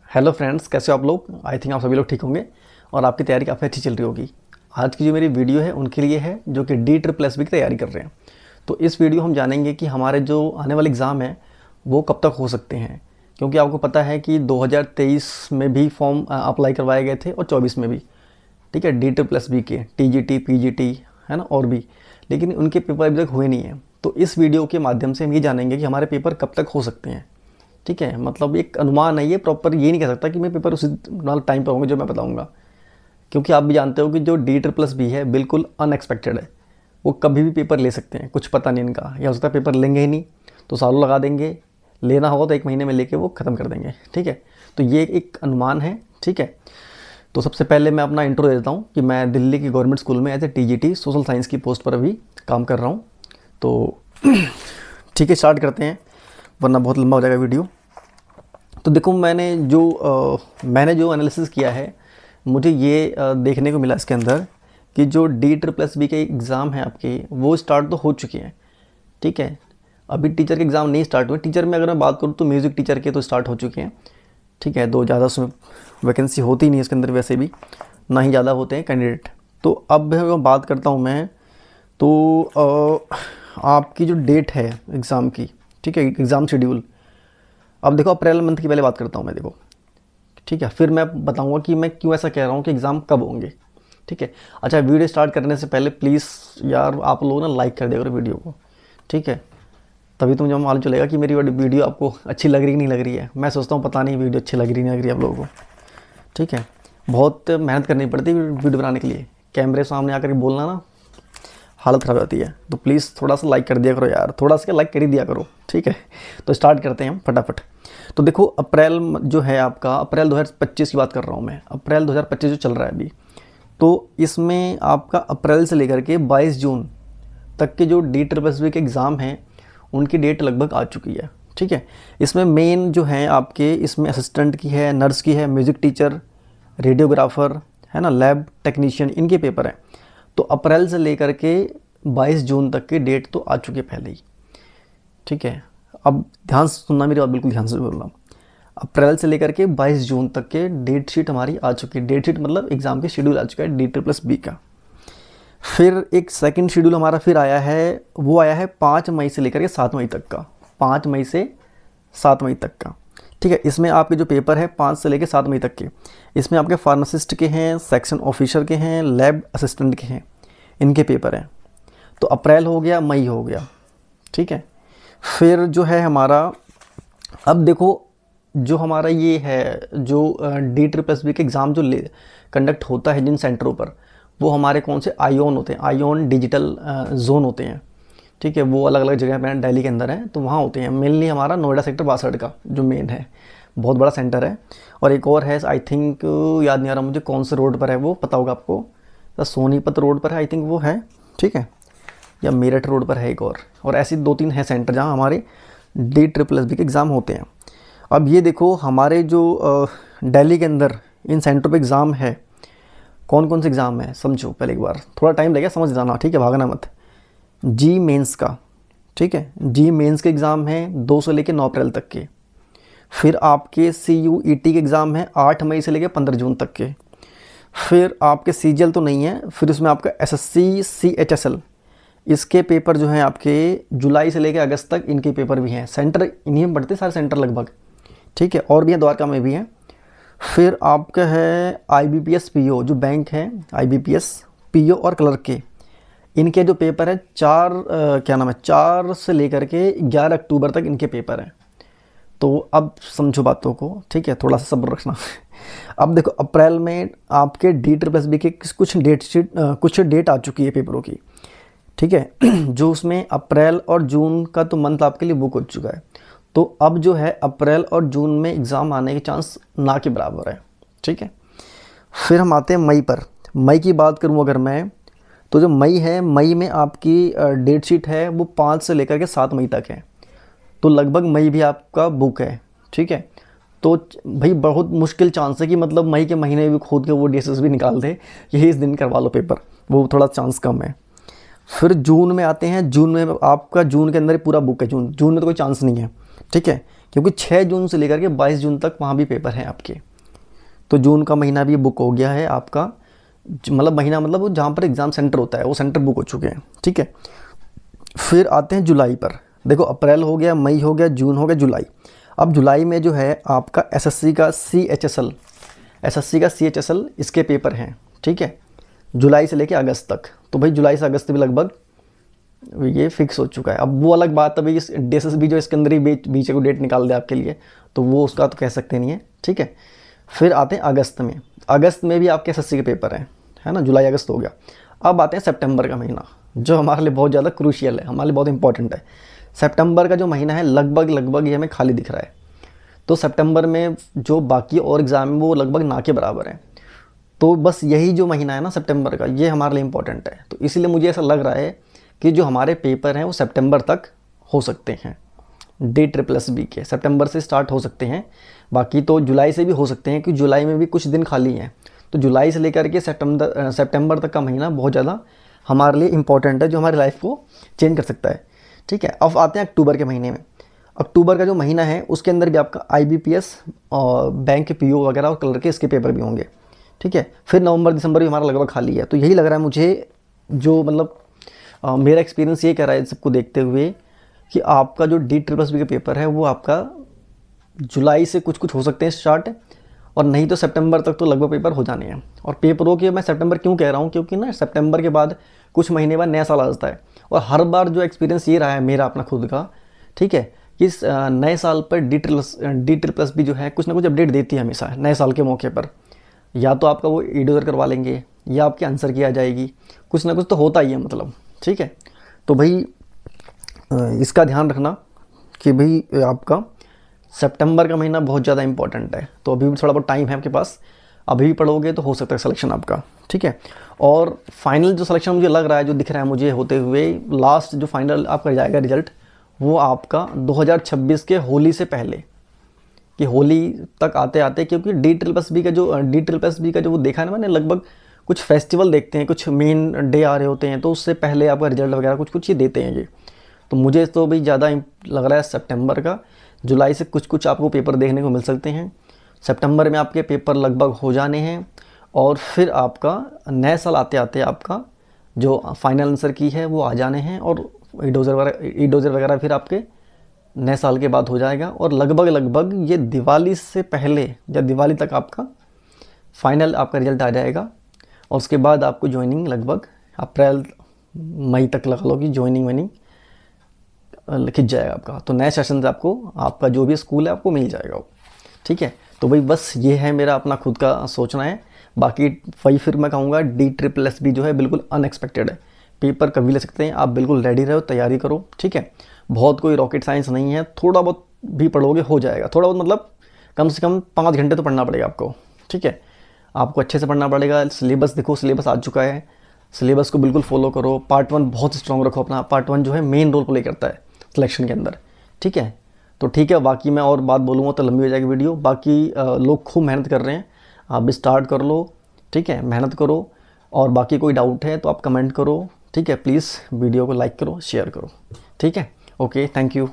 Hello friends, कैसे हो आप लोग। आई थिंक आप सभी लोग ठीक होंगे और आपकी तैयारी काफ़ी अच्छी चल रही होगी। आज की जो मेरी वीडियो है उनके लिए है जो कि DSSS की तैयारी कर रहे हैं। तो इस वीडियो हम जानेंगे कि हमारे जो आने वाले एग्ज़ाम हैं वो कब तक हो सकते हैं, क्योंकि आपको पता है कि 2023 में भी फॉर्म अप्लाई करवाए गए थे और 24 में भी। ठीक है, DSSS के TGT PGT है ना, और भी, लेकिन उनके पेपर अभी तक हुए नहीं हैं। तो इस वीडियो के माध्यम से हम ये जानेंगे कि हमारे पेपर कब तक हो सकते हैं। ठीक है, मतलब एक अनुमान है, ये प्रॉपर ये नहीं कह सकता कि मैं पेपर उसी टाइम पर होंगे जो मैं बताऊंगा, क्योंकि आप भी जानते हो कि जो DSSS है बिल्कुल अनएक्सपेक्टेड है। वो कभी भी पेपर ले सकते हैं, कुछ पता नहीं इनका, या हो सकता है पेपर लेंगे ही नहीं तो सालों लगा देंगे, लेना होगा तो 1 महीने में लेके वो ख़त्म कर देंगे। ठीक है, तो ये एक अनुमान है। ठीक है, तो सबसे पहले मैं अपना इंट्रो दे देता हूँ कि मैं दिल्ली की गवर्नमेंट स्कूल में as a TGT social science की पोस्ट पर अभी काम कर रहा हूँ। तो ठीक है, स्टार्ट करते हैं वरना बहुत लंबा हो जाएगा वीडियो। तो देखो, मैंने जो एनालिसिस किया है, मुझे ये देखने को मिला इसके अंदर कि जो DSSS के एग्ज़ाम हैं आपके, वो स्टार्ट तो हो चुके हैं। ठीक है, अभी टीचर के एग्ज़ाम नहीं स्टार्ट हुए। टीचर में अगर मैं बात करूँ तो म्यूज़िक टीचर के तो स्टार्ट हो चुके हैं। ठीक है, तो ज़्यादा उसमें वैकेंसी होती नहीं है इसके अंदर, वैसे भी ना ही ज़्यादा होते हैं कैंडिडेट। तो अब बात करता हूँ मैं, तो आपकी जो डेट है एग्ज़ाम की, ठीक है, एग्ज़ाम शेड्यूल। अब देखो, अप्रैल मंथ की पहले बात करता हूँ मैं, देखो। ठीक है, फिर मैं बताऊंगा कि मैं क्यों ऐसा कह रहा हूँ कि एग्ज़ाम कब होंगे। ठीक है, अच्छा, वीडियो स्टार्ट करने से पहले प्लीज़ यार आप लोग ना लाइक कर दिया करो वीडियो को। ठीक है, तभी तो मुझे मालूम चलेगा कि मेरी वीडियो आपको अच्छी लग रही नहीं लग रही है। मैं सोचता हूँ पता नहीं वीडियो अच्छी लग रही नहीं लग रही है आप लोगों को। ठीक है, बहुत मेहनत करनी पड़ती है वीडियो बनाने के लिए। कैमरे सामने आकर के बोलना ना, हालत ख़राब जाती है। तो प्लीज़ थोड़ा सा लाइक कर दिया करो यार, थोड़ा सा लाइक कर ही दिया करो। ठीक है, तो स्टार्ट करते हैं हम फटाफट। तो देखो, अप्रैल जो है आपका, अप्रैल 2025 की बात कर रहा हूँ मैं, अप्रैल 2025 जो चल रहा है अभी, तो इसमें आपका अप्रैल से लेकर के 22 जून तक के जो DSSS के एग्ज़ाम हैं उनकी डेट लगभग आ चुकी है। ठीक है, इसमें मेन जो है आपके, इसमें असिस्टेंट की है, नर्स की है, म्यूज़िक टीचर, रेडियोग्राफर है ना, लैब टेक्नीशियन, इनके पेपर हैं। तो अप्रैल से लेकर के 22 जून तक की डेट तो आ चुकी है पहले ही। ठीक है, अब ध्यान से सुनना मेरी बात, बिल्कुल ध्यान से बोल रहा हूँ। अप्रैल से लेकर के 22 जून तक के डेट शीट हमारी आ चुकी है। डेट शीट मतलब एग्ज़ाम के शेड्यूल आ चुका है DSSS का। फिर एक सेकंड शेड्यूल हमारा फिर आया है, वो आया है 5 मई से लेकर के 7 मई तक का। 5 मई से 7 मई तक का। ठीक है, इसमें आपके जो पेपर है 5 से लेकर 7 मई तक के, इसमें आपके फार्मासिस्ट के हैं, सेक्शन ऑफिसर के हैं, लैब असिस्टेंट के हैं, इनके पेपर हैं। तो अप्रैल हो गया, मई हो गया। ठीक है, फिर जो है हमारा, अब देखो, जो हमारा ये है, जो DSSS के एग्ज़ाम जो कंडक्ट होता है जिन सेंटरों पर, वो हमारे कौन से आयोन होते हैं, आयोन डिजिटल जोन होते हैं। ठीक है, वो अलग अलग जगह पर दिल्ली के अंदर है, तो वहाँ होते हैं। मेनली हमारा नोएडा सेक्टर 62 का जो मेन है, बहुत बड़ा सेंटर है। और एक और है, आई थिंक याद नहीं आ रहा मुझे कौन से रोड पर है, वो पता होगा आपको, सोनीपत रोड पर है आई थिंक वो है। ठीक है, या मेरठ रोड पर है एक और ऐसी 2-3 है सेंटर जहाँ हमारे DSSS के एग्ज़ाम होते हैं। अब ये देखो, हमारे जो दिल्ली के अंदर इन सेंटरों पे एग्ज़ाम है, कौन कौन से एग्ज़ाम है समझो पहले एक बार, थोड़ा टाइम लगेगा समझ जाना। ठीक है, भागना मत। जी मेंस का, ठीक है, जी मेंस के एग्ज़ाम है 2 से लेकर 9 अप्रैल तक के। फिर आपके CUET के एग्ज़ाम है 8 मई से लेकर 15 जून तक के। फिर आपके CGL तो नहीं है, फिर उसमें आपका SSC CHSL, इसके पेपर जो हैं आपके जुलाई से लेकर अगस्त तक, इनके पेपर भी हैं। सेंटर इन्हीं में पढ़ते सारे सेंटर लगभग। ठीक है, और भी हैं, द्वारका में भी हैं। फिर आपका है IBPS PO जो बैंक है, IBPS PO और क्लर्क के, इनके जो पेपर है 4 से लेकर के 11 अक्टूबर तक इनके पेपर हैं। तो अब समझो बातों को। ठीक है, थोड़ा सा सब्र रखना। अब देखो, अप्रैल में आपके DSSS के कुछ डेट आ चुकी है पेपरों की। ठीक है, जो उसमें अप्रैल और जून का तो मंथ आपके लिए बुक हो चुका है। तो अब जो है अप्रैल और जून में एग्ज़ाम आने के चांस ना के बराबर है। ठीक है, फिर हम आते हैं मई पर। मई की बात करूं अगर मैं, तो जो मई है, मई में आपकी डेट शीट है वो 5 से लेकर के 7 मई तक है। तो लगभग मई भी आपका बुक है। ठीक है, तो भाई बहुत मुश्किल चांस है कि मतलब मई के महीने भी खोद के वो DSSS भी निकाल दे, यही इस दिन करवा लो पेपर, वो थोड़ा चांस कम है। फिर जून में आते हैं। जून में आपका, जून के अंदर ही पूरा बुक है। जून में तो कोई चांस नहीं है। ठीक है, क्योंकि 6 जून से लेकर के 22 जून तक वहाँ भी पेपर हैं आपके। तो जून का महीना भी बुक हो गया है आपका, मतलब महीना मतलब वो जहाँ पर एग्ज़ाम सेंटर होता है वो सेंटर बुक हो चुके हैं, ठीक है। फिर आते हैं जुलाई पर। देखो अप्रैल हो गया, मई हो गया, जून हो गया, जुलाई। अब जुलाई में जो है आपका एसएससी का CHSL इसके पेपर हैं, ठीक है, जुलाई से लेके अगस्त तक। तो भाई जुलाई से अगस्त भी लगभग ये फिक्स हो चुका है। अब वो अलग बात है भाई, इस डेसेस भी जो इसके अंदर ही बीच को डेट निकाल दे आपके लिए, तो वो उसका तो कह सकते नहीं है, ठीक है। फिर आते हैं अगस्त में भी आपके एसएससी के पेपर हैं, है ना, जुलाई अगस्त हो गया। अब आते हैं सितंबर का महीना, जो हमारे लिए बहुत ज़्यादा क्रूशियल है, हमारे लिए बहुत इंपॉर्टेंट है। सितंबर का जो महीना है लगभग ये हमें खाली दिख रहा है। तो सितंबर में जो बाकी और एग्ज़ाम है वो लगभग ना के बराबर है। तो बस यही जो महीना है ना सितंबर का, ये हमारे लिए इम्पॉर्टेंट है। तो इसीलिए मुझे ऐसा लग रहा है कि जो हमारे पेपर हैं वो सितंबर तक हो सकते हैं, DSSB के सितंबर से स्टार्ट हो सकते हैं। बाकी तो जुलाई से भी हो सकते हैं, क्योंकि जुलाई में भी कुछ दिन खाली हैं। तो जुलाई से लेकर के सितंबर तक का महीना बहुत ज़्यादा हमारे लिए इम्पॉर्टेंट है, जो हमारी लाइफ को चेंज कर सकता है, ठीक है। अब आते हैं अक्टूबर के महीने में। अक्टूबर का जो महीना है उसके अंदर भी आपका IBPS और बैंक के PO वगैरह और कलर के इसके पेपर भी होंगे, ठीक है। फिर नवंबर दिसंबर भी हमारा लगभग खाली है। तो यही लग रहा है मुझे, जो मतलब मेरा एक्सपीरियंस ये कह रहा है सबको देखते हुए, कि आपका जो DSSB का पेपर है वो आपका जुलाई से कुछ हो सकते हैं स्टार्ट, और नहीं तो सितंबर तक तो लगभग पेपर हो जाने हैं। और पेपरों के मैं सितंबर क्यों कह रहा हूँ, क्योंकि ना सितंबर के बाद कुछ महीने बाद नया साल आ जाता है। और हर बार जो एक्सपीरियंस ये रहा है मेरा अपना खुद का, ठीक है, कि इस नए साल पर DSSB जो है कुछ ना कुछ अपडेट देती है हमेशा नए साल के मौके पर। या तो आपका वो इडोजर करवा लेंगे, या आपकी आंसर की आ जाएगी, कुछ ना कुछ तो होता ही है मतलब, ठीक है। तो भाई इसका ध्यान रखना कि भाई आपका सितंबर का महीना बहुत ज़्यादा इंपॉर्टेंट है। तो अभी भी थोड़ा बहुत टाइम है आपके पास, अभी भी पढ़ोगे तो हो सकता है सिलेक्शन आपका, ठीक है। और फाइनल जो सिलेक्शन मुझे लग रहा है, जो दिख रहा है मुझे होते हुए, लास्ट जो फाइनल आपका जाएगा रिजल्ट, वो आपका 2026 के होली से पहले, कि होली तक आते आते, क्योंकि DSSB का जो वो देखा है ना मैंने, लगभग कुछ फेस्टिवल देखते हैं, कुछ मेन डे आ रहे होते हैं, तो उससे पहले आपका रिजल्ट वगैरह कुछ ये देते हैं ये। तो मुझे तो भाई ज़्यादा लग रहा है सितंबर का। जुलाई से कुछ आपको पेपर देखने को मिल सकते हैं, सितंबर में आपके पेपर लगभग हो जाने हैं। और फिर आपका नए साल आते आते आपका जो फाइनल आंसर की है वो आ जाने हैं, और इडोजर वगैरह फिर आपके नए साल के बाद हो जाएगा। और लगभग ये दिवाली से पहले या दिवाली तक आपका फाइनल आपका रिजल्ट आ जाएगा। और उसके बाद आपको ज्वाइनिंग लगभग अप्रैल मई तक लगा लो कि ज्वाइनिंग खिंच जाएगा आपका। तो नए सेशन से आपका जो भी स्कूल है आपको मिल जाएगा वो, ठीक है। तो भाई बस ये है मेरा अपना खुद का सोचना है। बाकी वही फिर मैं कहूँगा DSSB जो है बिल्कुल अनएक्सपेक्टेड है, पेपर कभी ले सकते हैं आप, बिल्कुल रेडी रहो, तैयारी करो, ठीक है। बहुत कोई रॉकेट साइंस नहीं है, थोड़ा बहुत भी पढ़ोगे हो जाएगा। थोड़ा बहुत मतलब कम से कम 5 घंटे तो पढ़ना पड़ेगा आपको, ठीक है। आपको अच्छे से पढ़ना पड़ेगा। सिलेबस देखो, सिलेबस आ चुका है, सिलेबस को बिल्कुल फॉलो करो। पार्ट 1 बहुत स्ट्रॉन्ग रखो अपना, पार्ट 1 जो है मेन रोल प्ले करता है सिलेक्शन के अंदर, ठीक है। तो ठीक है, बाकी मैं और बात बोलूँगा तो लंबी हो जाएगी वीडियो। बाकी लोग खूब मेहनत कर रहे हैं, आप भी स्टार्ट कर लो, ठीक है, मेहनत करो। और बाकी कोई डाउट है तो आप कमेंट करो, ठीक है। प्लीज़ वीडियो को लाइक करो, शेयर करो, ठीक है। Okay, thank you.